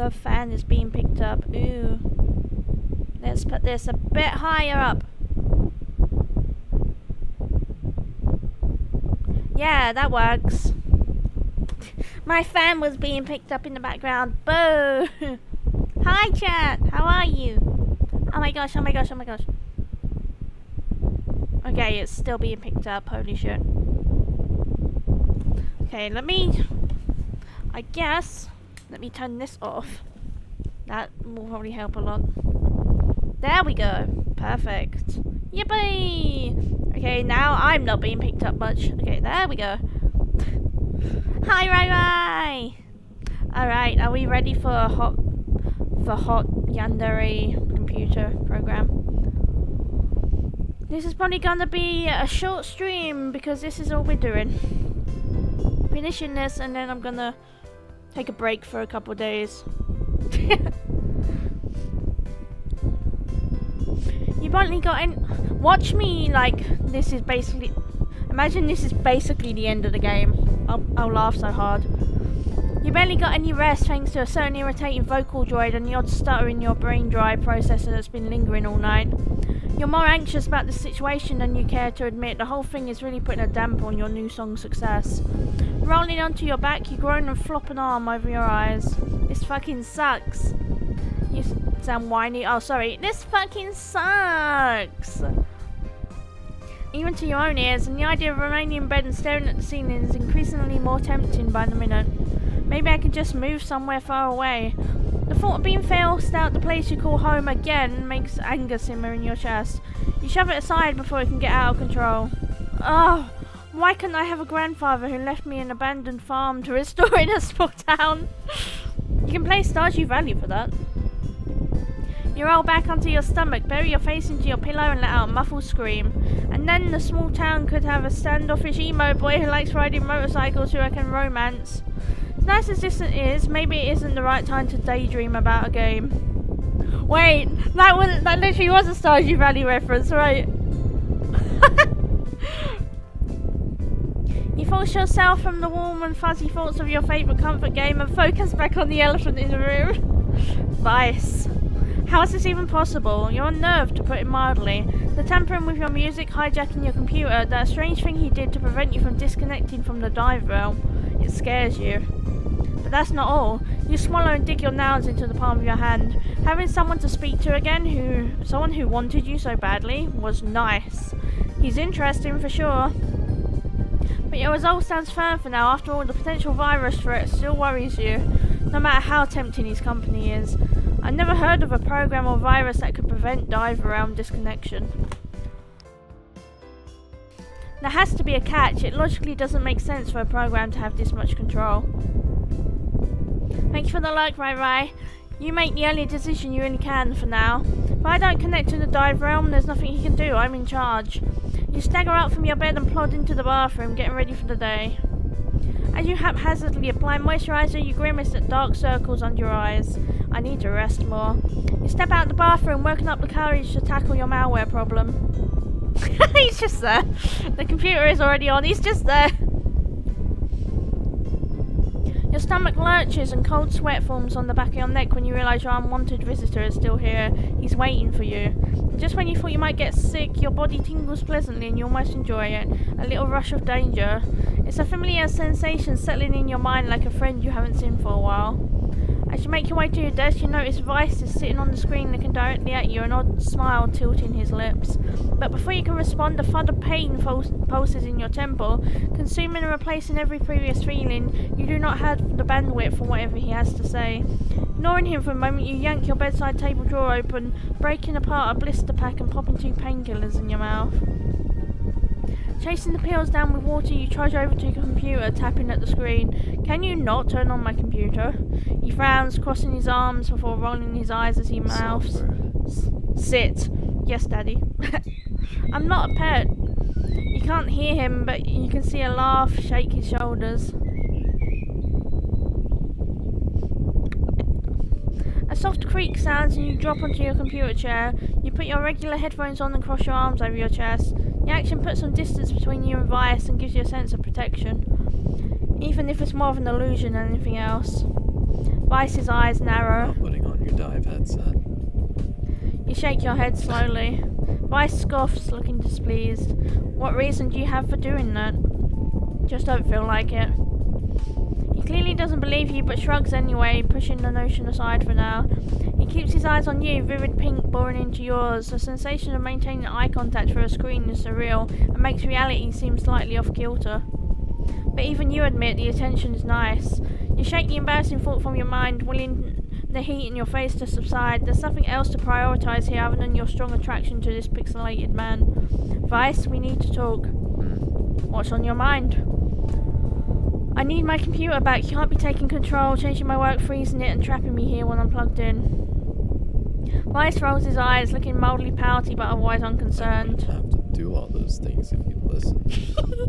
The fan is being picked up. Ooh. Let's put this a bit higher up. Yeah, that works. My fan was being picked up in the background. Boo! Hi chat, how are you? Oh my gosh, oh my gosh, oh my gosh. Okay, it's still being picked up, holy shit. Okay, let me turn this off. That will probably help a lot. There we go. Perfect. Yippee! Okay, now I'm not being picked up much. Okay, there we go. Hi, Rai. Alright, are we ready for a hot yandere computer program? This is probably gonna be a short stream because this is all we're doing. Finishing this and then I'm gonna take a break for a couple days. You've only got in. Watch me like this is basically. Imagine this is basically the end of the game. I'll laugh so hard. You barely got any rest thanks to a certain irritating vocal droid and the odd stutter in your brain drive processor that's been lingering all night. You're more anxious about the situation than you care to admit. The whole thing is really putting a damper on your new song's success. Rolling onto your back, you groan and flop an arm over your eyes. This fucking sucks. You sound whiny. Oh, sorry. This fucking sucks. Even to your own ears, and the idea of remaining in bed and staring at the ceiling is increasingly more tempting by the minute. Maybe I could just move somewhere far away. The thought of being forced out the place you call home again makes anger simmer in your chest. You shove it aside before it can get out of control. Oh, why couldn't I have a grandfather who left me an abandoned farm to restore in a small town? You can play Stardew Valley for that. You roll back onto your stomach, bury your face into your pillow and let out a muffled scream. And then the small town could have a standoffish emo boy who likes riding motorcycles who I can romance. As nice as this is, maybe it isn't the right time to daydream about a game. Wait, that literally was a Stardew Valley reference, right? You force yourself from the warm and fuzzy thoughts of your favourite comfort game and focus back on the elephant in the room. Vice. How is this even possible? You're unnerved, to put it mildly. The tampering with your music, hijacking your computer, that strange thing he did to prevent you from disconnecting from the Deeprealm. It scares you. But that's not all. You swallow and dig your nails into the palm of your hand. Having someone to speak to again, someone who wanted you so badly, was nice. He's interesting for sure. But your resolve stands firm for now. After all, the potential virus threat still worries you, no matter how tempting his company is. I've never heard of a program or virus that could prevent Deeprealm disconnection. There has to be a catch. It logically doesn't make sense for a program to have this much control. Thank you for the like, Rai. You make the only decision you really can for now. If I don't connect to the Deeprealm, there's nothing he can do. I'm in charge. You stagger up from your bed and plod into the bathroom, getting ready for the day. As you haphazardly apply moisturiser, you grimace at dark circles under your eyes. I need to rest more. You step out the bathroom, working up the courage to tackle your malware problem. He's just there. The computer is already on. He's just there. Your stomach lurches and cold sweat forms on the back of your neck when you realise your unwanted visitor is still here. He's waiting for you. Just when you thought you might get sick, your body tingles pleasantly and you almost enjoy it. A little rush of danger. It's a familiar sensation settling in your mind like a friend you haven't seen for a while. As you make your way to your desk, you notice Vice is sitting on the screen looking directly at you, an odd smile tilting his lips. But before you can respond, a thud of pain pulses in your temple, consuming and replacing every previous feeling. You do not have the bandwidth for whatever he has to say. Ignoring him for a moment, you yank your bedside table drawer open, breaking apart a blister pack and popping 2 painkillers in your mouth. Chasing the pills down with water, you trudge over to your computer, tapping at the screen. Can you not turn on my computer? He frowns, crossing his arms before rolling his eyes as he mouths. Sit. Yes, Daddy. I'm not a pet. You can't hear him, but you can see a laugh shake his shoulders. A soft creak sounds and you drop onto your computer chair. You put your regular headphones on and cross your arms over your chest. The action puts some distance between you and Vice and gives you a sense of protection, even if it's more of an illusion than anything else. Vice's eyes narrow. Not putting on your dive headset. You shake your head slowly. Vice scoffs, looking displeased. What reason do you have for doing that? Just don't feel like it. He clearly doesn't believe you, but shrugs anyway, pushing the notion aside for now. He keeps his eyes on you, vivid pink boring into yours. The sensation of maintaining eye contact through a screen is surreal and makes reality seem slightly off kilter. But even you admit the attention is nice. You shake the embarrassing thought from your mind, willing the heat in your face to subside. There's nothing else to prioritise here other than your strong attraction to this pixelated man. Vice, we need to talk. What's on your mind? I need my computer back. You can't be taking control, changing my work, freezing it and trapping me here when I'm plugged in. Vice rolls his eyes, looking mildly pouty but otherwise unconcerned. I wouldn't have to do all those things if you'd listen.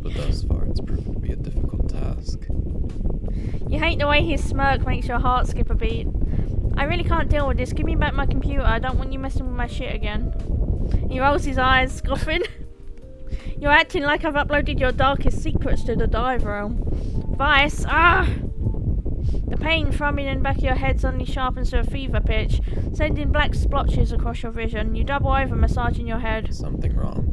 But thus far it's proven to be a difficult task. You hate the way his smirk makes your heart skip a beat. I really can't deal with this. Give me back my computer. I don't want you messing with my shit again. He rolls his eyes, scoffing. You're acting like I've uploaded your darkest secrets to the Deeprealm. Vice, The pain throbbing in the back of your head suddenly sharpens to a fever pitch, sending black splotches across your vision. You double over, massaging your head. Something wrong.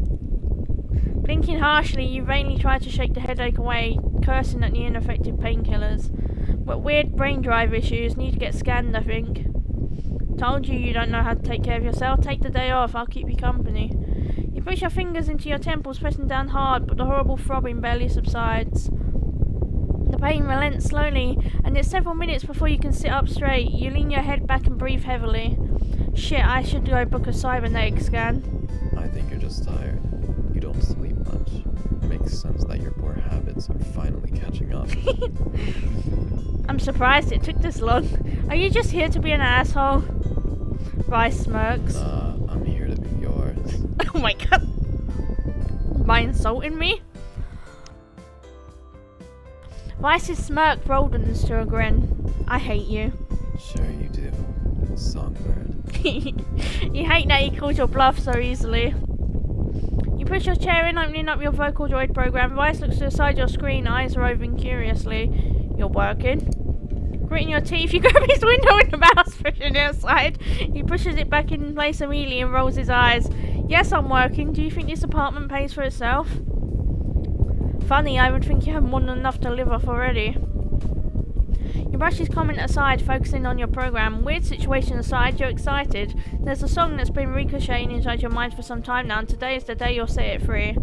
Blinking harshly, you vainly try to shake the headache away, cursing at the ineffective painkillers. But weird brain drive issues need to get scanned, I think. Told you you don't know how to take care of yourself. Take the day off, I'll keep you company. You push your fingers into your temples, pressing down hard, but the horrible throbbing barely subsides. The pain relents slowly, and it's several minutes before you can sit up straight. You lean your head back and breathe heavily. Shit, I should go book a cybernetic scan. I think you're just tired. You don't sleep much. It makes sense that your poor habits are finally catching up. I'm surprised it took this long. Are you just here to be an asshole? Vice smirks. I'm here to be yours. Oh my god. By insulting me? Vice's smirk broadens to a grin. I hate you. Sure you do, songbird. You hate that he calls your bluff so easily. You push your chair in, opening up your vocal droid program. Vice looks to the side of your screen, eyes roving curiously. You're working. Gritting your teeth, you grab his window with the mouse, pushing it aside. He pushes it back in place immediately and rolls his eyes. Yes, I'm working. Do you think this apartment pays for itself? Funny, I would think you have more than enough to live off already. You brush his comment aside, focusing on your program. Weird situation aside, you're excited. There's a song that's been ricocheting inside your mind for some time now, and today is the day you'll set it free.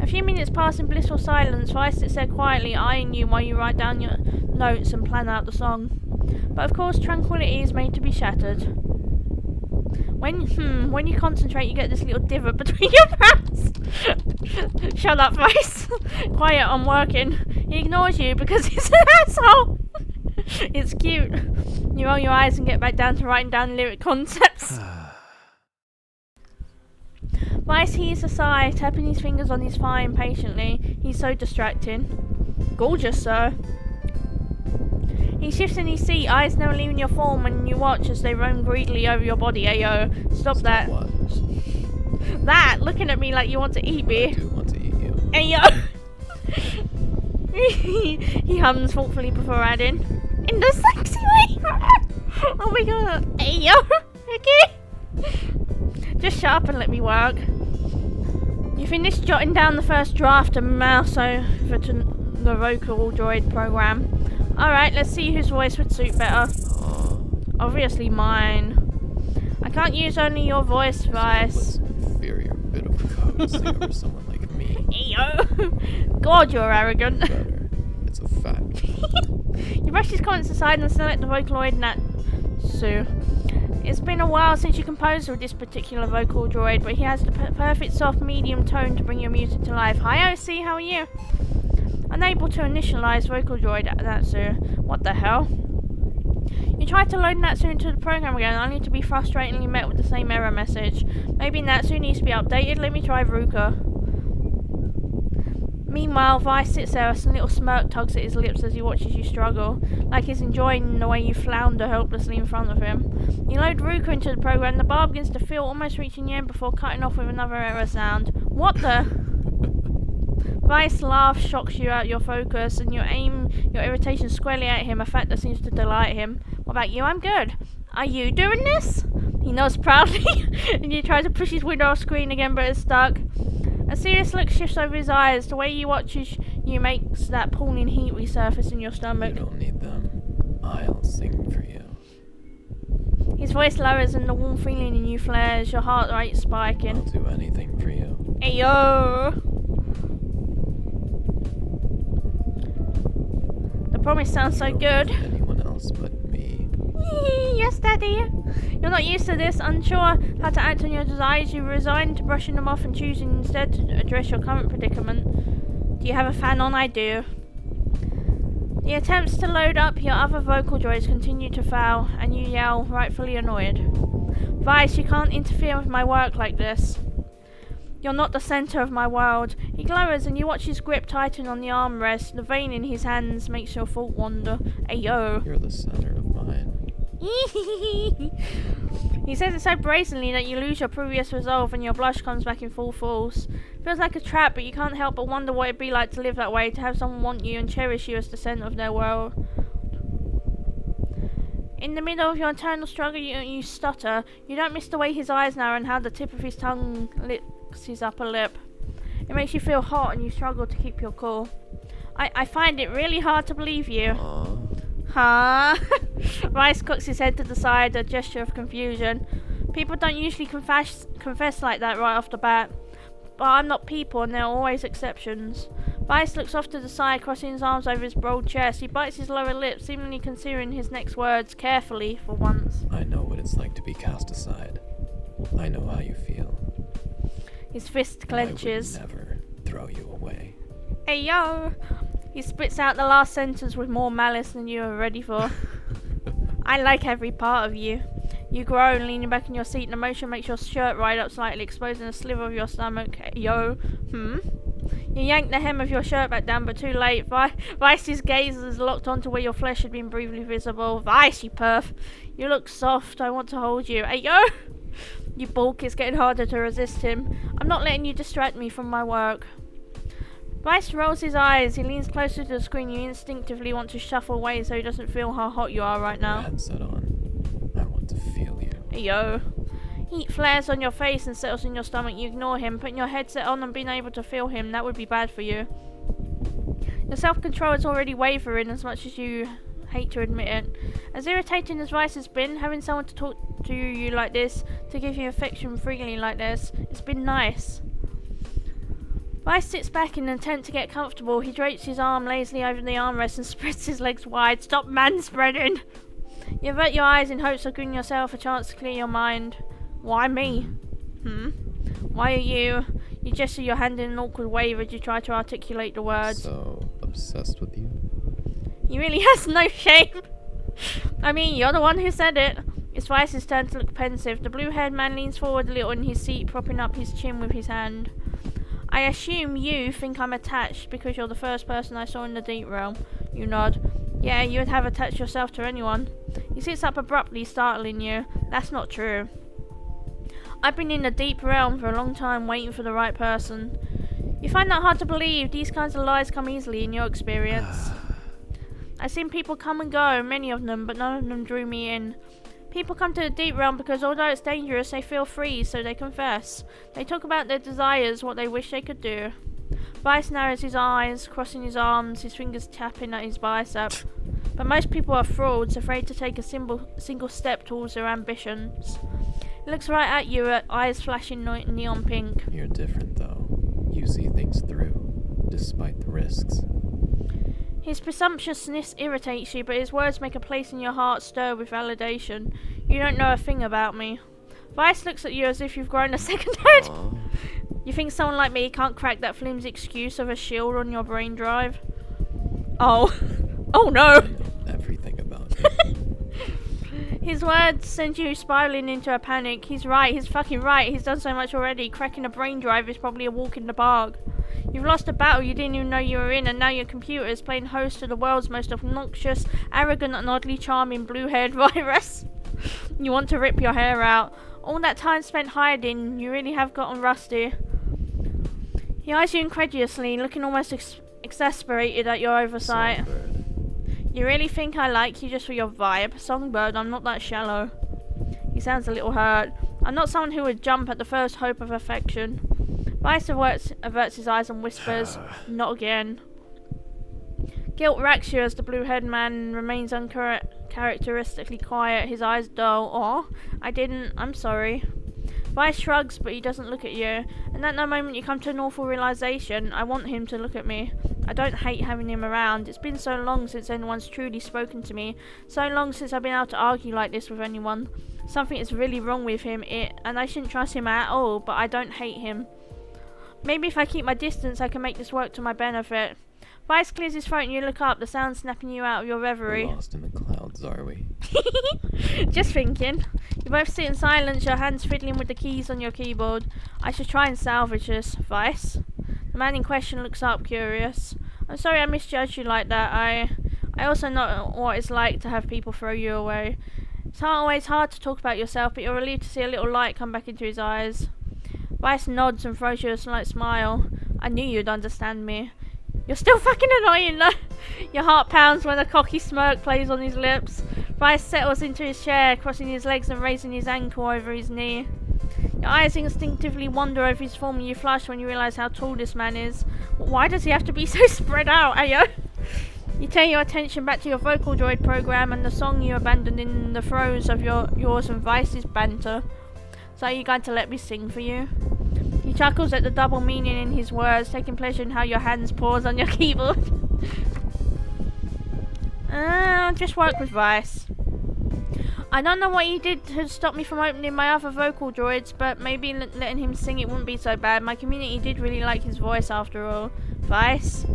A few minutes pass in blissful silence. Vice sits there quietly, eyeing you while you write down your notes and plan out the song. But of course, tranquility is made to be shattered. When you concentrate, you get this little divot between your brows. Shut up, Vice. Quiet, I'm working. He ignores you because he's an asshole. It's cute. You roll your eyes and get back down to writing down lyric concepts. Vice heaves a sigh, tapping his fingers on his thigh impatiently. He's so distracting. Gorgeous, sir. He shifts in his seat, eyes never leaving your form when you watch as they roam greedily over your body. Ayo, stop that. What? That, looking at me like you want to eat me. I do want to eat you. Ayo. He hums thoughtfully before adding, in the sexy way. Oh my god. Ayo. Okay. Just shut up and let me work. You finish jotting down the first draft and mouse over to the vocal droid program. Alright, let's see whose voice would suit better. Obviously mine. I can't use only your voice, Vice. Inferior bit of code sing over someone like me. Eyo. God, you're arrogant. Better. It's a fact. You brush his comments aside and select the Vocaloid Natsu. It's been a while since you composed with this particular vocal droid, but he has the perfect soft medium tone to bring your music to life. Hi OC, how are you? Unable to initialize vocal droid Natsu. What the hell? You try to load Natsu into the program again, only to be frustratingly met with the same error message. Maybe Natsu needs to be updated. Let me try Ruka. Meanwhile, Vice sits there, a little smirk tugs at his lips as he watches you struggle, like he's enjoying the way you flounder helplessly in front of him. You load Ruka into the program, the bar begins to fill, almost reaching the end before cutting off with another error sound. What the? Vice laugh shocks you out your focus, and you aim your irritation squarely at him, a fact that seems to delight him. What about you? I'm good. Are you doing this? He nods proudly, and you try to push his window off screen again, but it's stuck. A serious look shifts over his eyes. The way he watches you makes that pulling heat resurface in your stomach. You don't need them. I'll sing for you. His voice lowers and the warm feeling in you flares, your heart rate spiking. I'll do anything for you. Ayo! The promise sounds so You don't good. need anyone else but me. Yes, Daddy. You're not used to this, unsure how to act on your desires. You resign to brushing them off and choosing instead to address your current predicament. Do you have a fan on? I do. The attempts to load up your other vocal droids continue to fail, and you yell, rightfully annoyed. Vice, you can't interfere with my work like this. You're not the centre of my world. He glowers and you watch his grip tighten on the armrest. The vein in his hands makes your thought wander. Ayo. You're the center of mine. He says it so brazenly that you lose your previous resolve and your blush comes back in full force. Feels like a trap, but you can't help but wonder what it'd be like to live that way, to have someone want you and cherish you as the centre of their world. In the middle of your internal struggle, you stutter. You don't miss the way his eyes narrow and how the tip of his tongue licks his upper lip. It makes you feel hot and you struggle to keep your cool. I find it really hard to believe you. Aww. Huh? Rice cocks his head to the side, a gesture of confusion. People don't usually confess like that right off the bat. But I'm not people, and there are always exceptions. Vice looks off to the side, crossing his arms over his broad chest. He bites his lower lip, seemingly considering his next words carefully for once. I know what it's like to be cast aside. I know how you feel. His fist clenches. I would never throw you away. Hey yo! He spits out the last sentence with more malice than you are ready for. I like every part of you. You groan, leaning back in your seat, and the motion makes your shirt ride up slightly, exposing a sliver of your stomach. Hey, yo. You yank the hem of your shirt back down, but too late. Vice's gaze is locked onto where your flesh had been briefly visible. Vice, you perf. You look soft. I want to hold you. Hey, yo! You balk. It's getting harder to resist him. I'm not letting you distract me from my work. Vice rolls his eyes. He leans closer to the screen. You instinctively want to shuffle away so he doesn't feel how hot you are right now. Headset on. I want to feel you. Hey, yo. Heat flares on your face and settles in your stomach. You ignore him. Putting your headset on and being able to feel him, that would be bad for you. Your self-control is already wavering as much as you hate to admit it. As irritating as Vice has been, having someone to talk to you like this, to give you affection freely like this, it's been nice. Vice sits back in an attempt to get comfortable. He drapes his arm lazily over the armrest and spreads his legs wide. Stop manspreading! You avert your eyes in hopes of giving yourself a chance to clear your mind. Why me? Why are you? You gesture your hand in an awkward wave as you try to articulate the words. So obsessed with you? He really has no shame. I mean, you're the one who said it. It's Vice's turn to look pensive. The blue-haired man leans forward a little in his seat, propping up his chin with his hand. I assume you think I'm attached because you're the first person I saw in the Deeprealm. You nod. Yeah, you would have attached yourself to anyone. He sits up abruptly, startling you. That's not true. I've been in the Deeprealm for a long time, waiting for the right person. You find that hard to believe. These kinds of lies come easily in your experience. I've seen people come and go, many of them, but none of them drew me in. People come to the Deeprealm because although it's dangerous, they feel free, so they confess. They talk about their desires, what they wish they could do. Vice narrows his eyes, crossing his arms, his fingers tapping at his bicep. But most people are frauds, afraid to take a single step towards their ambitions. He looks right at you, eyes flashing neon pink. You're different, though. You see things through, despite the risks. His presumptuousness irritates you, but his words make a place in your heart stir with validation. You don't know a thing about me. Vice looks at you as if you've grown a second head. Aww. You think someone like me can't crack that flimsy excuse of a shield on your brain drive? Oh. Oh no! I know everything about you. His words send you spiraling into a panic. He's right, he's fucking right. He's done so much already. Cracking a brain drive is probably a walk in the park. You've lost a battle you didn't even know you were in, and now your computer is playing host to the world's most obnoxious, arrogant and oddly charming blue-haired virus. You want to rip your hair out. All that time spent hiding, you really have gotten rusty. He eyes you incredulously, looking almost exasperated at your oversight. Songbird. You really think I like you just for your vibe? Songbird, I'm not that shallow. He sounds a little hurt. I'm not someone who would jump at the first hope of affection. Vice averts his eyes and whispers, not again. Guilt racks you as the blue-haired man remains uncharacteristically quiet, his eyes dull. Oh, I didn't, I'm sorry. Vice shrugs, but he doesn't look at you. And at that moment you come to an awful realization. I want him to look at me. I don't hate having him around. It's been so long since anyone's truly spoken to me. So long since I've been able to argue like this with anyone. Something is really wrong with him, and I shouldn't trust him at all, but I don't hate him. Maybe if I keep my distance I can make this work to my benefit. Vice clears his throat and you look up, the sound snapping you out of your reverie. We're lost in the clouds, are we? Just thinking. You both sit in silence, your hands fiddling with the keys on your keyboard. I should try and salvage this. Vice? The man in question looks up, curious. I'm sorry I misjudged you like that. I also know what it's like to have people throw you away. It's always hard to talk about yourself, but you're relieved to see a little light come back into his eyes. Vice nods and throws you a slight smile. I knew you'd understand me. You're still fucking annoying though. Your heart pounds when a cocky smirk plays on his lips. Vice settles into his chair, crossing his legs and raising his ankle over his knee. Your eyes instinctively wander over his form and you flush when you realise how tall this man is. Why does he have to be so spread out, ayo? You turn your attention back to your vocal droid program and the song you abandoned in the throes of yours and Vice's banter. So are you going to let me sing for you? He chuckles at the double meaning in his words, taking pleasure in how your hands pause on your keyboard. Just work with Vice. I don't know what he did to stop me from opening my other vocal droids, but maybe letting him sing it wouldn't be so bad. My community did really like his voice after all. Vice?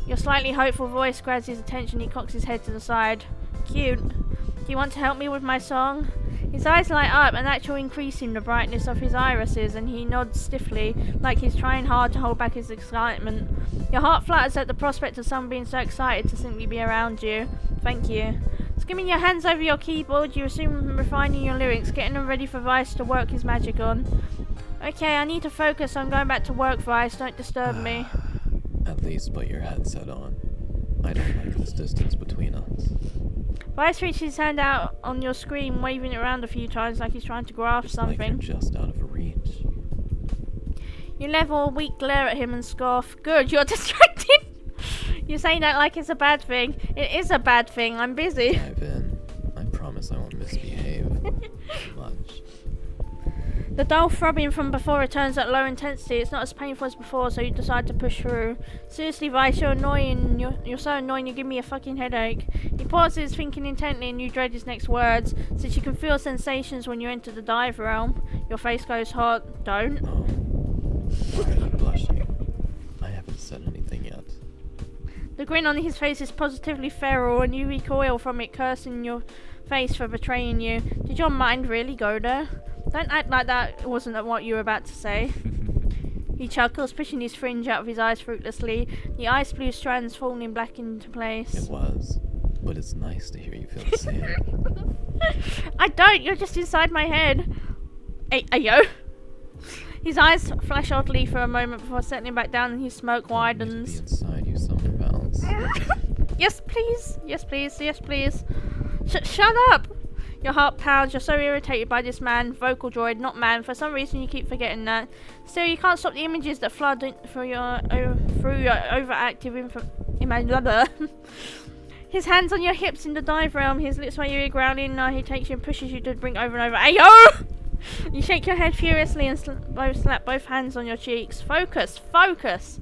Your slightly hopeful voice grabs his attention. He cocks his head to the side. Cute. Do you want to help me with my song? His eyes light up, an actual increase in the brightness of his irises, and he nods stiffly, like he's trying hard to hold back his excitement. Your heart flutters at the prospect of someone being so excited to simply be around you. Thank you. Skimming your hands over your keyboard, you assume refining your lyrics, getting them ready for Vice to work his magic on. Okay, I need to focus, so I'm going back to work, Vice. Don't disturb me. At least put your headset on. I don't like this distance between us. Vice reaches his hand out on your screen, waving it around a few times like he's trying to grasp something. Like you're just out of reach. You level a weak glare at him and scoff. Good, you're distracted. You say that like it's a bad thing. It is a bad thing. I'm busy. Dive in. I promise I won't misbehave. Much. The dull throbbing from before returns at low intensity. It's not as painful as before, so you decide to push through. Seriously, Vice, you're annoying. You're so annoying, you give me a fucking headache. He pauses, thinking intently, and you dread his next words, since you can feel sensations when you enter the dive realm. Your face goes hot. Don't. Oh. Why are you blushing? I haven't said anything yet. The grin on his face is positively feral, and you recoil from it, cursing your face for betraying you. Did your mind really go there? Don't act like that wasn't what you were about to say. He chuckles, pushing his fringe out of his eyes fruitlessly, the ice blue strands falling black into place. It was, but it's nice to hear you feel the same. I don't, you're just inside my head. Ayo. His eyes flash oddly for a moment before settling back down and his smoke widens. Be inside you somewhere else. Yes, please. Yes, please. Yes, please. Shut up. Your heart pounds. You're so irritated by this man, vocal droid, not man. For some reason, you keep forgetting that. Still, you can't stop the images that flood through your overactive imagine. His hands on your hips in the dive realm. His lips while you're growling. He takes you and pushes you to bring over and over. Ayo! You shake your head furiously and slap both hands on your cheeks. Focus. Focus.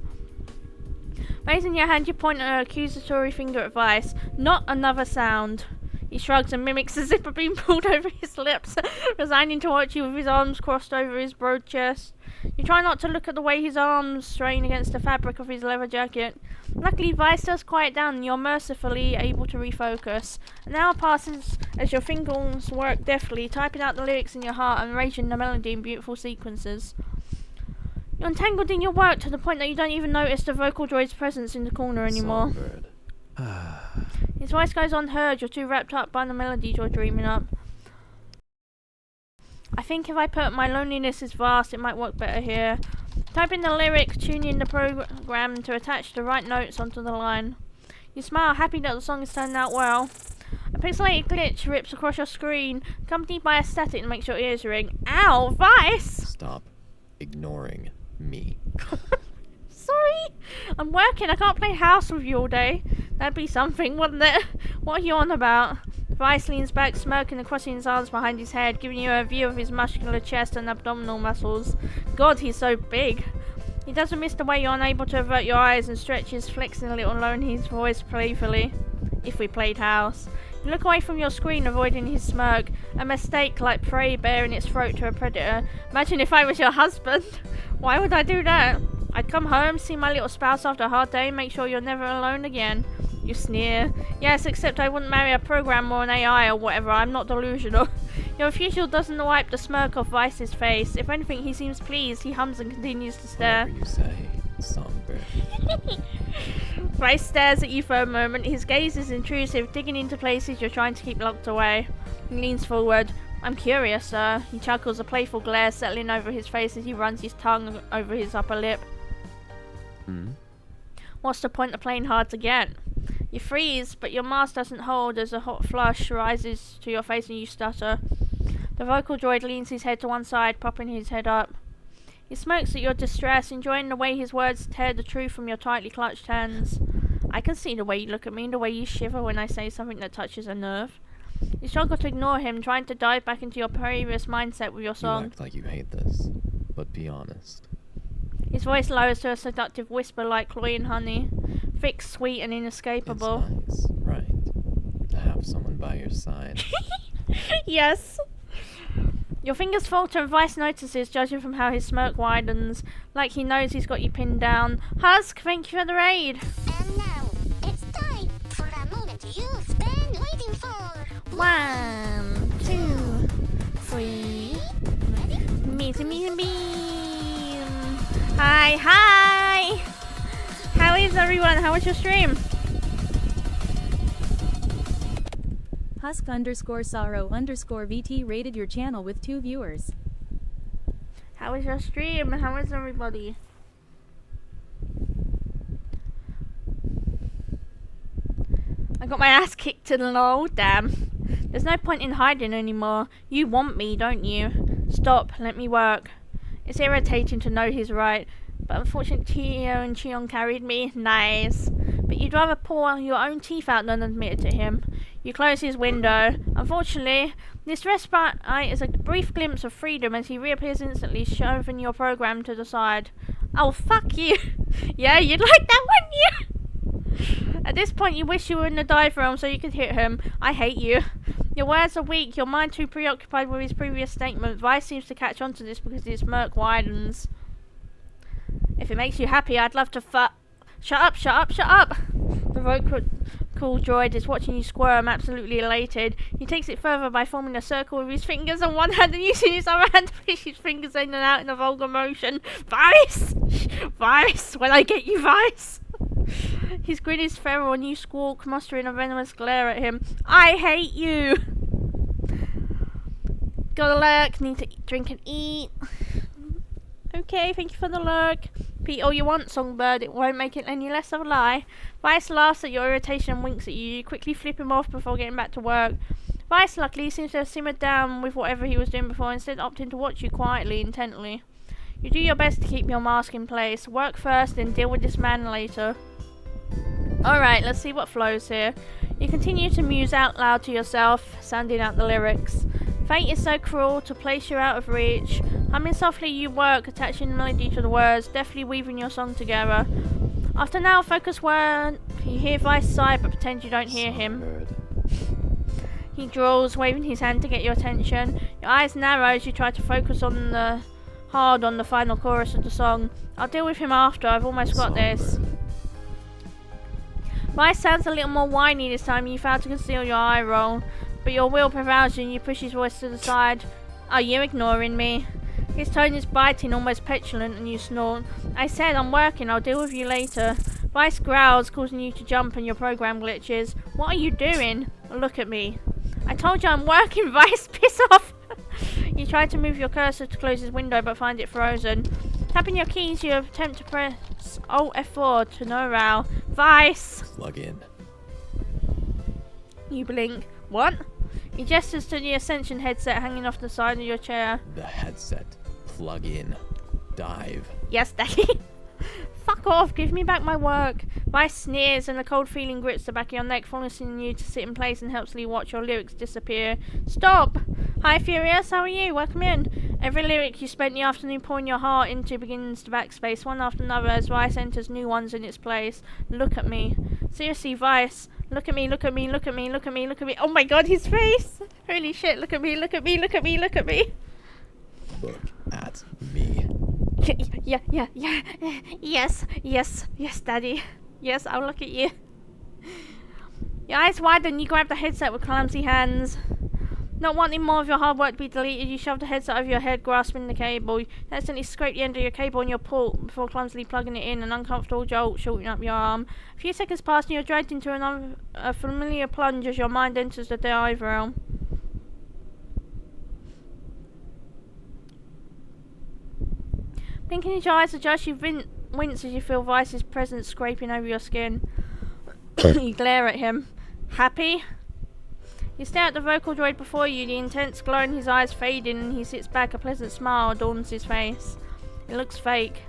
Raising your hand, you point an accusatory finger at Vice. Not another sound. He shrugs and mimics the zipper being pulled over his lips, resigning to watch you with his arms crossed over his broad chest. You try not to look at the way his arms strain against the fabric of his leather jacket. Luckily, Vice does quiet down and you're mercifully able to refocus. An hour passes as your fingers work deftly, typing out the lyrics in your heart and arranging the melody in beautiful sequences. You're entangled in your work to the point that you don't even notice the vocal droid's presence in the corner anymore. Songbird. His voice goes unheard. You're too wrapped up by the melodies you're dreaming up. I think if I put my loneliness is vast, it might work better here. Type in the lyric, tune in the program to attach the right notes onto the line. You smile, happy that the song is turning out well. A pixelated glitch rips across your screen, accompanied by a static that makes your ears ring. Ow, Vice! Stop ignoring me. Sorry, I'm working. I can't play house with you all day. That'd be something, wouldn't it? What are you on about? Vice leans back, smirking and crossing his arms behind his head, giving you a view of his muscular chest and abdominal muscles. God, he's so big. He doesn't miss the way you're unable to avert your eyes and stretches, flexing a little low in his voice playfully. If we played house. You look away from your screen, avoiding his smirk. A mistake like prey bearing its throat to a predator. Imagine if I was your husband. Why would I do that? I'd come home, see my little spouse after a hard day, make sure you're never alone again. You sneer. Yes, except I wouldn't marry a program or an AI or whatever. I'm not delusional. Your refusal doesn't wipe the smirk off Vice's face. If anything, he seems pleased. He hums and continues to stare. Whatever you say, songbird. Vice stares at you for a moment. His gaze is intrusive, digging into places you're trying to keep locked away. He leans forward. I'm curious, sir. He chuckles, a playful glare settling over his face as he runs his tongue over his upper lip. What's the point of playing hard to get? You freeze, but your mask doesn't hold as a hot flush rises to your face and you stutter. The vocal droid leans his head to one side, popping his head up. He smokes at your distress, enjoying the way his words tear the truth from your tightly clutched hands. I can see the way you look at me, the way you shiver when I say something that touches a nerve. You struggle to ignore him, trying to dive back into your previous mindset with your song. You act like you hate this, but be honest. His voice lowers to a seductive whisper like cloying honey, thick, sweet, and inescapable. It's nice, right? To have someone by your side. Yes. Your fingers falter and Vice notices, judging from how his smirk widens, like he knows he's got you pinned down. Husk, thank you for the raid. And now, it's time for a moment you've been waiting for. 1, 2, 3. Me. Hi. How is everyone? How was your stream? Husk_sorrow_VT rated your channel with 2 viewers. How was your stream? How is everybody? I got my ass kicked to the low, damn. There's no point in hiding anymore. You want me, don't you? Stop, let me work. It's irritating to know he's right, but unfortunately Tio and Cheon carried me. Nice. But you'd rather pour your own teeth out than admit it to him. You close his window. Unfortunately, this respite is a brief glimpse of freedom as he reappears instantly, shoving your program to the side. Oh, fuck you. Yeah, you'd like that, wouldn't you? At this point, you wish you were in the Deeprealm so you could hit him. I hate you. Your words are weak, your mind too preoccupied with his previous statement. Vice seems to catch on to this because his smirk widens. If it makes you happy, I'd love to Shut up! The vocal droid is watching you squirm, absolutely elated. He takes it further by forming a circle with his fingers on one hand and using his other hand to push his fingers in and out in a vulgar motion. Vice! When I get you, Vice! His grin is feral and you squawk, mustering a venomous glare at him. I hate you! Gotta lurk, need to drink and eat. Okay, thank you for the lurk. Repeat all you want, Songbird, it won't make it any less of a lie. Vice laughs at your irritation and winks at you. You quickly flip him off before getting back to work. Vice, luckily, seems to have simmered down with whatever he was doing before, instead opting to watch you quietly, intently. You do your best to keep your mask in place. Work first, then deal with this man later. Alright, let's see what flows here. You continue to muse out loud to yourself, sounding out the lyrics. Fate is so cruel to place you out of reach. Humming softly you work, attaching the melody to the words, deftly weaving your song together. After now, focus where you hear Vice sigh but pretend you don't hear him. Songbird. He drawls, waving his hand to get your attention. Your eyes narrow as you try to focus hard on the final chorus of the song. I'll deal with him after, I've almost got this. Songbird. Vice sounds a little more whiny this time. You fail to conceal your eye roll, but your will prevails and you push his voice to the side. Are you ignoring me? His tone is biting, almost petulant, and you snort. I said I'm working, I'll deal with you later. Vice growls, causing you to jump and your program glitches. What are you doing? Look at me. I told you I'm working, Vice, piss off! You try to move your cursor to close his window but find it frozen. Tapping your keys, you attempt to press Alt F4 to no row. Vice! Plug in. You blink. What? He gestures to the Ascension headset hanging off the side of your chair. The headset. Plug in. Dive. Yes, Daddy. Fuck off, give me back my work. Vice sneers and a cold feeling grips the back of your neck, forcing you to sit in place and helpfully watch your lyrics disappear. Stop! Hi Furious, how are you? Welcome in. Every lyric you spent the afternoon pouring your heart into begins to backspace, one after another, as Vice enters new ones in its place. Look at me. Seriously, Vice. Look at me, look at me, look at me, look at me, look at me. Oh my god, his face! Holy shit, look at me, look at me, look at me, look at me. Look at me. Yeah. Yes, Daddy. Yes, I'll look at you. Your eyes widen, you grab the headset with clumsy hands. Not wanting more of your hard work to be deleted, you shove the headset over your head, grasping the cable. You accidentally scrape the end of your cable on your port before clumsily plugging it in, an uncomfortable jolt shortening up your arm. A few seconds pass and you're dragged into a familiar plunge as your mind enters the Deeprealm. Blinking your eyes adjust, you wince as you feel Vice's presence scraping over your skin. You glare at him. Happy? You stare at the vocal droid before you, the intense glow in his eyes fading, and he sits back, a pleasant smile adorns his face. It looks fake.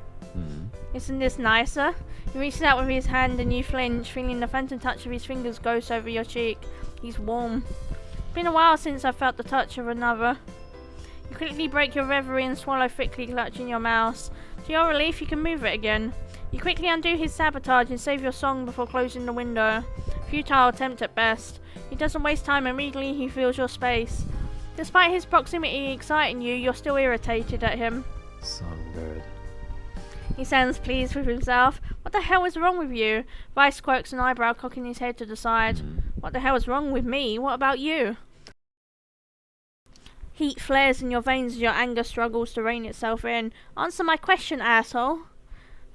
Isn't this nicer? He reaches out with his hand and you flinch, feeling the phantom touch of his fingers ghost over your cheek. He's warm. It's been a while since I felt the touch of another. You quickly break your reverie and swallow thickly, clutching your mouse. To your relief, you can move it again. You quickly undo his sabotage and save your song before closing the window. Futile attempt at best. He doesn't waste time, immediately he feels your space. Despite his proximity exciting you, you're still irritated at him. Songbird. He sounds pleased with himself. What the hell is wrong with you? Vice quirks an eyebrow, cocking his head to the side. What the hell is wrong with me? What about you? Heat flares in your veins as your anger struggles to rein itself in. Answer my question, asshole.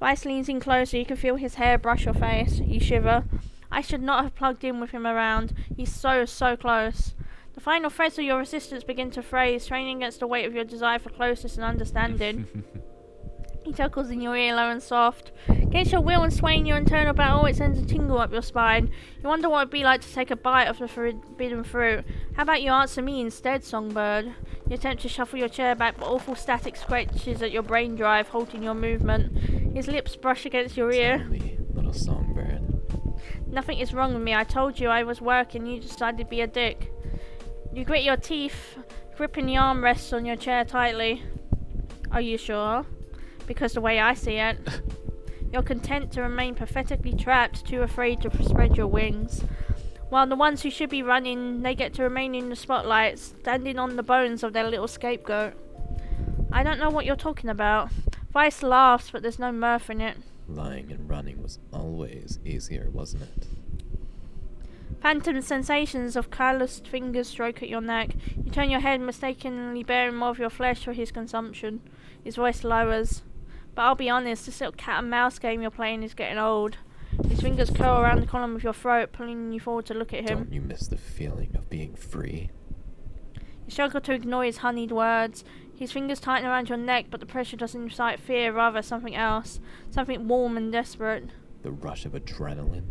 Vice leans in closer. You can feel his hair brush your face. You shiver. I should not have plugged in with him around. He's so close. The final threads of your resistance begin to fray, straining against the weight of your desire for closeness and understanding. He chuckles in your ear, low and soft. Against your will and swaying your internal battle, it sends a tingle up your spine. You wonder what it would be like to take a bite of the forbidden fruit. How about you answer me instead, Songbird? You attempt to shuffle your chair back, but awful static scratches at your brain drive, halting your movement. His lips brush against your ear. Tell me, little songbird. Nothing is wrong with me. I told you I was working. You decided to be a dick. You grit your teeth, gripping the armrests on your chair tightly. Are you sure? Because the way I see it, you're content to remain pathetically trapped, too afraid to spread your wings. While the ones who should be running, they get to remain in the spotlight, standing on the bones of their little scapegoat. I don't know what you're talking about. Vice laughs, but there's no mirth in it. Lying and running was always easier, wasn't it? Phantom sensations of calloused fingers stroke at your neck. You turn your head, mistakenly bearing more of your flesh for his consumption. His voice lowers. But I'll be honest, this little cat and mouse game you're playing is getting old. His fingers curl around the column of your throat, pulling you forward to look at him. Don't you miss the feeling of being free? You struggle to ignore his honeyed words. His fingers tighten around your neck, but the pressure doesn't incite fear, rather something else. Something warm and desperate. The rush of adrenaline?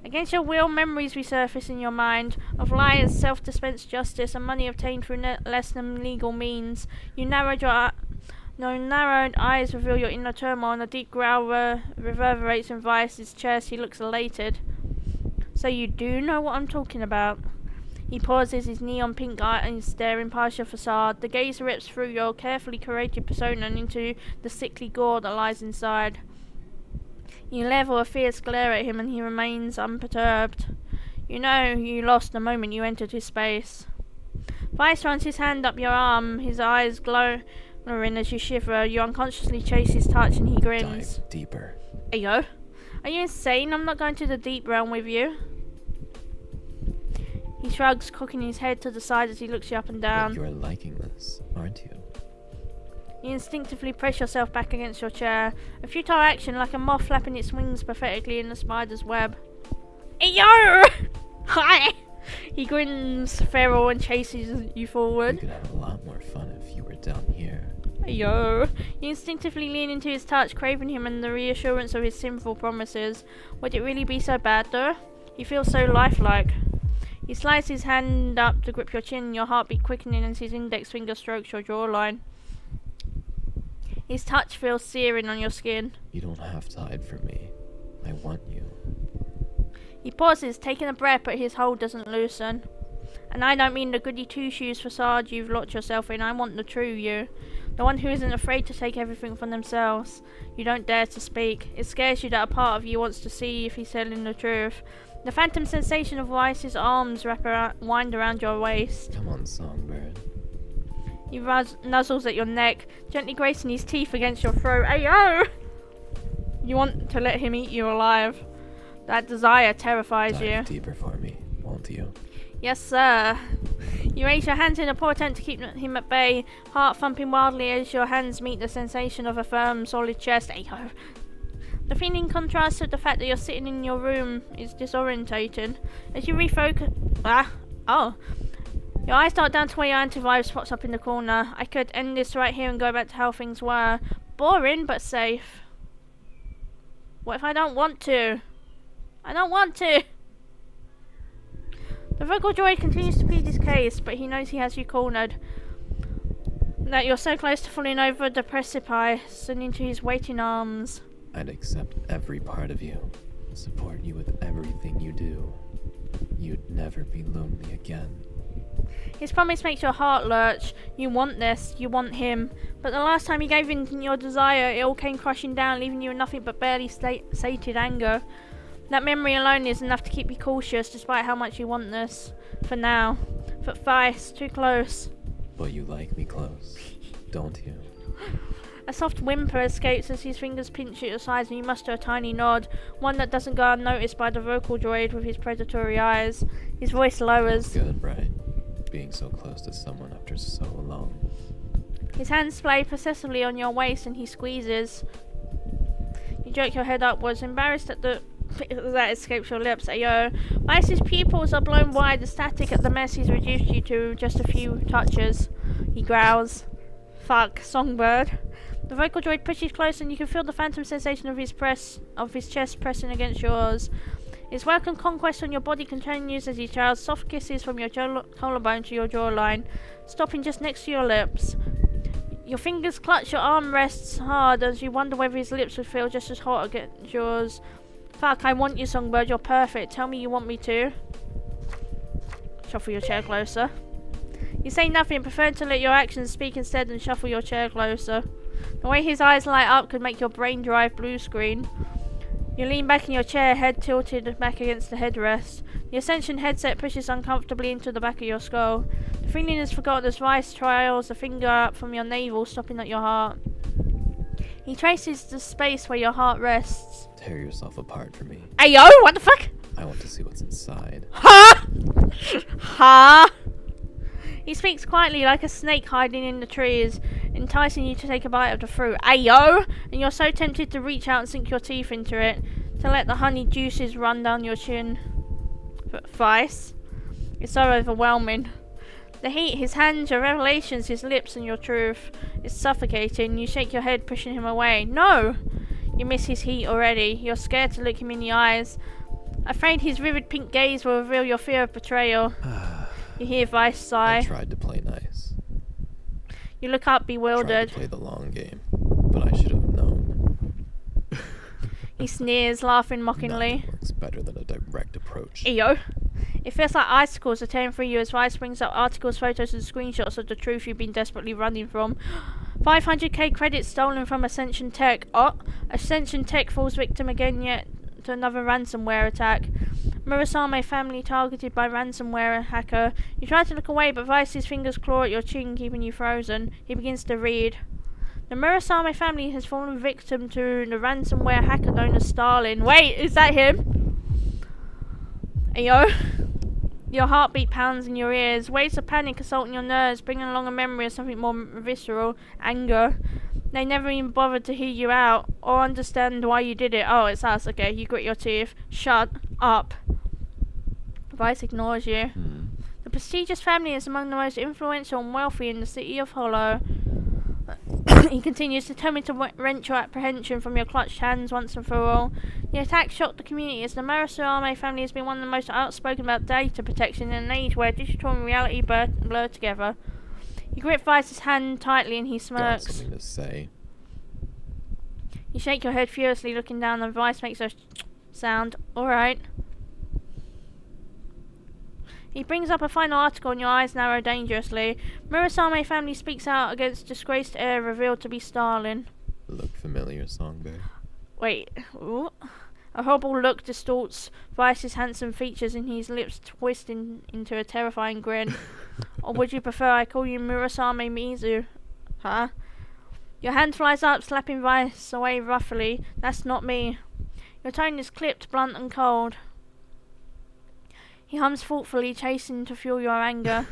Against your will, memories resurface in your mind of liars, self-dispensed justice, and money obtained through less than legal means. Your narrowed eyes reveal your inner turmoil, and a deep growl reverberates in Vice's chest. He looks elated. So you do know what I'm talking about. He pauses, his neon pink eyes staring past your facade. The gaze rips through your carefully curated persona and into the sickly gore that lies inside. You level a fierce glare at him and he remains unperturbed. You know you lost the moment you entered his space. Vice runs his hand up your arm, his eyes glowing as you shiver. You unconsciously chase his touch and he grins. Dive deeper. Ayo, are you insane? I'm not going to the Deeprealm with you. He shrugs, cocking his head to the side as he looks you up and down. But you're liking this, aren't you? You instinctively press yourself back against your chair. A futile action, like a moth flapping its wings pathetically in the spider's web. Ayo! Hi! He grins feral and chases you We forward. could have a lot more fun if you were down here. Yo. You instinctively lean into his touch, craving him and the reassurance of his sinful promises. Would it really be so bad though? You feel so lifelike. He slides his hand up to grip your chin, your heartbeat quickening as his index finger strokes your jawline. His touch feels searing on your skin. You don't have to hide from me. I want you. He pauses, taking a breath, but his hold doesn't loosen. And I don't mean the goody two-shoes facade you've locked yourself in. I want the true you. The one who isn't afraid to take everything from themselves. You don't dare to speak. It scares you that a part of you wants to see if he's telling the truth. The phantom sensation of Weiss's arms wind around your waist. Come on, Songbird. He nuzzles at your neck, gently gracing his teeth against your throat. Ayo! You want to let him eat you alive. That desire terrifies you. Dive deeper for me, won't you? Yes, sir. You raise your hands in a poor attempt to keep him at bay, heart thumping wildly as your hands meet the sensation of a firm, solid chest. Ayo. The feeling contrasts with the fact that you're sitting in your room is disorientating. As you refocus... Your eyes dart down to where your antivirus pops up in the corner. I could end this right here and go back to how things were. Boring, but safe. What if I don't want to? I don't want to! The vocal droid continues to plead his case, but he knows he has you cornered. That you're so close to falling over the precipice and into his waiting arms. I'd accept every part of you, support you with everything you do. You'd never be lonely again. His promise makes your heart lurch. You want this, you want him. But the last time you gave in to your desire, it all came crushing down, leaving you with nothing but barely sated anger. That memory alone is enough to keep you cautious, despite how much you want this. For now. But Weiss, too close. But you like me close, don't you? A soft whimper escapes as his fingers pinch at your sides and you muster a tiny nod, one that doesn't go unnoticed by the vocal droid with his predatory eyes. His voice lowers. Feels good, right? Being so close to someone after so long. His hands play possessively on your waist and he squeezes. You jerk your head upwards, embarrassed at the that escapes your lips. Ayo. Weiss's pupils are blown wide, ecstatic at the mess he's reduced you to just a few touches. He growls. Fuck, Songbird. The vocal droid pushes close and you can feel the phantom sensation of his chest pressing against yours. His welcome conquest on your body continues as he trails soft kisses from your collarbone to your jawline, stopping just next to your lips. Your fingers clutch your arm rests hard as you wonder whether his lips would feel just as hot against yours. Fuck, I want you, Songbird. You're perfect. Tell me you want me to. Shuffle your chair closer. You say nothing, preferring to let your actions speak instead and shuffle your chair closer. The way his eyes light up could make your brain drive blue screen. You lean back in your chair, head tilted back against the headrest. The Ascension headset pushes uncomfortably into the back of your skull. The feeling is forgotten as Weiss trials a finger up from your navel, stopping at your heart. He traces the space where your heart rests. Tear yourself apart for me. Ayo, what the fuck? I want to see what's inside. Ha! Ha! He speaks quietly like a snake hiding in the trees, enticing you to take a bite of the fruit. Ayo! And you're so tempted to reach out and sink your teeth into it, to let the honey juices run down your chin. But Weiss, it's so overwhelming. The heat, his hands, your revelations, his lips and your truth. It's suffocating. You shake your head, pushing him away. No! You miss his heat already. You're scared to look him in the eyes. Afraid his vivid pink gaze will reveal your fear of betrayal. You hear Weiss sigh. I tried to play nice. You look up bewildered. Tried to play the long game, but I should have known. He sneers, laughing mockingly. Nothing works better than a direct approach. Eyo. It feels like icicles are tearing through you as Weiss brings up articles, photos and screenshots of the truth you've been desperately running from. 500k credits stolen from Ascension Tech. Oh, Ascension Tech falls victim again yet to another ransomware attack. Murasame family targeted by ransomware hacker. You try to look away, but Weiss's fingers claw at your chin, keeping you frozen. He begins to read. The Murasame family has fallen victim to the ransomware hacker known as Stalin. Wait, is that him? Ayo. Your heartbeat pounds in your ears. Waves of panic assaulting your nerves, bringing along a memory of something more visceral. Anger. They never even bothered to hear you out or understand why you did it. Oh, it's us. Okay, you grit your teeth. Shut up. Weiss ignores you. The prestigious family is among the most influential and wealthy in the city of Hollow. He continues, determined to wrench your apprehension from your clutched hands once and for all. The attack shocked the community, as the Marasame family has been one of the most outspoken about data protection in an age where digital and reality blur together. You grip Vice's hand tightly and he Got smirks. something to say. You shake your head furiously, looking down, and Vice makes a sound. Alright. He brings up a final article and your eyes narrow dangerously. Murasame family speaks out against disgraced heir revealed to be Stalin. Look familiar, Songbird. Wait, what? A horrible look distorts Vice's handsome features and his lips twist into a terrifying grin. Or would you prefer I call you Murasame Mizu? Huh? Your hand flies up, slapping Vice away roughly. That's not me. Your tone is clipped, blunt and cold. He hums thoughtfully, chasing to fuel your anger.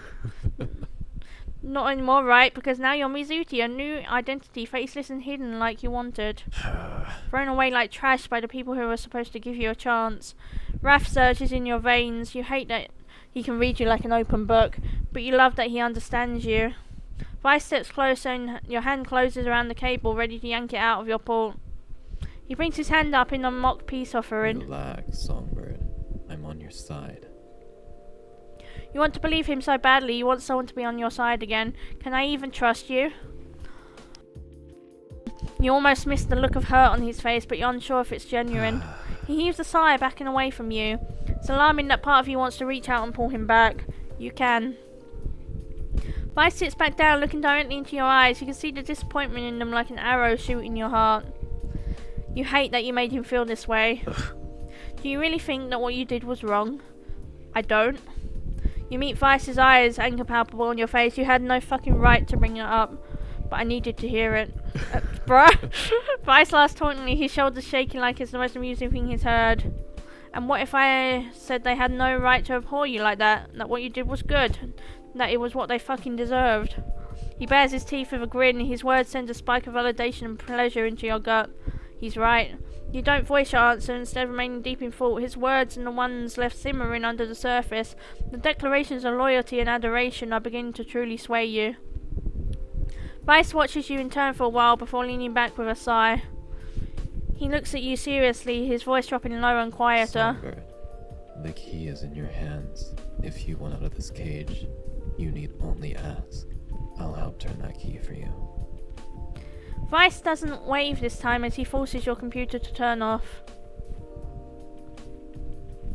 Not anymore, right? Because now you're Mizuti, a new identity, faceless and hidden like you wanted. Thrown away like trash by the people who were supposed to give you a chance. Wrath surges in your veins. You hate that he can read you like an open book, but you love that he understands you. Vice steps closer and your hand closes around the cable, ready to yank it out of your port. He brings his hand up in a mock peace offering. Relax, Songbird. I'm on your side. You want to believe him so badly, you want someone to be on your side again. Can I even trust you? You almost miss the look of hurt on his face, but you're unsure if it's genuine. He heaves a sigh, backing away from you. It's alarming that part of you wants to reach out and pull him back. You can. Vice sits back down, looking directly into your eyes. You can see the disappointment in them like an arrow shooting your heart. You hate that you made him feel this way. Do you really think that what you did was wrong? I don't. You meet Vice's eyes, anger palpable on your face. You had no fucking right to bring it up, but I needed to hear it. Bruh. Vice laughs tauntingly, his shoulders shaking like it's the most amusing thing he's heard. And what if I said they had no right to abhor you like that? That what you did was good? That it was what they fucking deserved? He bares his teeth with a grin, and his words send a spike of validation and pleasure into your gut. He's right. You don't voice your answer, instead remaining deep in thought. His words and the ones left simmering under the surface, the declarations of loyalty and adoration are beginning to truly sway you. Vice watches you in turn for a while before leaning back with a sigh. He looks at you seriously, his voice dropping lower and quieter. Songbird, the key is in your hands. If you want out of this cage, you need only ask. I'll help turn that key for you. Vice doesn't wave this time as he forces your computer to turn off.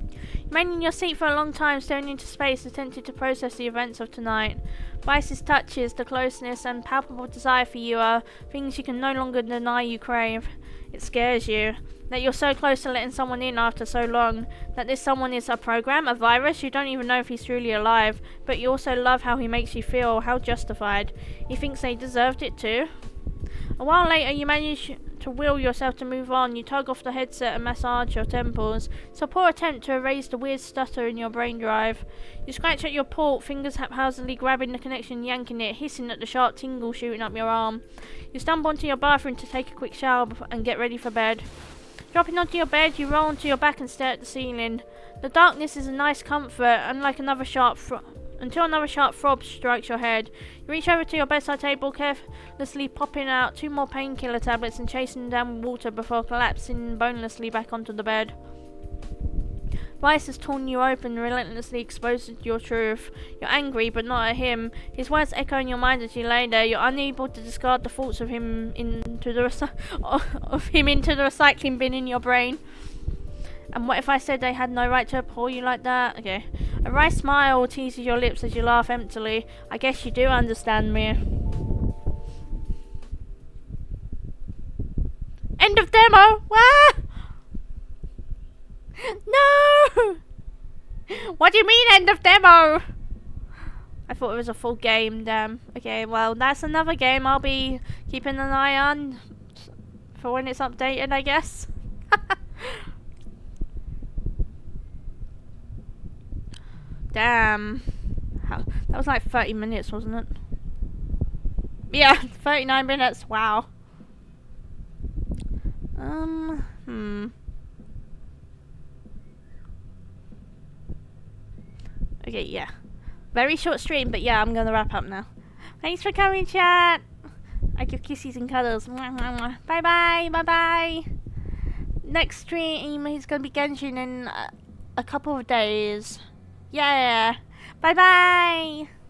You remain in your seat for a long time, staring into space, attempting to process the events of tonight. Vice's touches, the closeness, and palpable desire for you are things you can no longer deny you crave. It scares you that you're so close to letting someone in after so long, that this someone is a program, a virus. You don't even know if he's truly alive, but you also love how he makes you feel, how justified. He thinks they deserved it too. A while later, you manage to will yourself to move on. You tug off the headset and massage your temples. It's a poor attempt to erase the weird stutter in your brain drive. You scratch at your port, fingers haphazardly grabbing the connection, yanking it, hissing at the sharp tingle shooting up your arm. You stumble into your bathroom to take a quick shower and get ready for bed. Dropping onto your bed, you roll onto your back and stare at the ceiling. The darkness is a nice comfort, until another sharp throb strikes your head. You reach over to your bedside table, carelessly popping out 2 more painkiller tablets and chasing them down with water before collapsing bonelessly back onto the bed. Vice has torn you open, relentlessly exposing your truth. You're angry, but not at him. His words echo in your mind as you lay there. You're unable to discard the thoughts of him into the recycling bin in your brain. And what if I said they had no right to abhor you like that? Okay. A wry smile teases your lips as you laugh emptily. I guess you do understand me. End of demo! Ah! No! What do you mean, end of demo? I thought it was a full game, damn. Okay, well, that's another game I'll be keeping an eye on for when it's updated, I guess. Damn. That was like 30 minutes, wasn't it? Yeah, 39 minutes. Wow. Okay, yeah. Very short stream, but yeah, I'm gonna wrap up now. Thanks for coming, chat. Like your kisses and cuddles. Mwah, mwah, mwah. Bye bye. Bye bye. Next stream is gonna be Genshin in a couple of days. Yeah. Bye bye.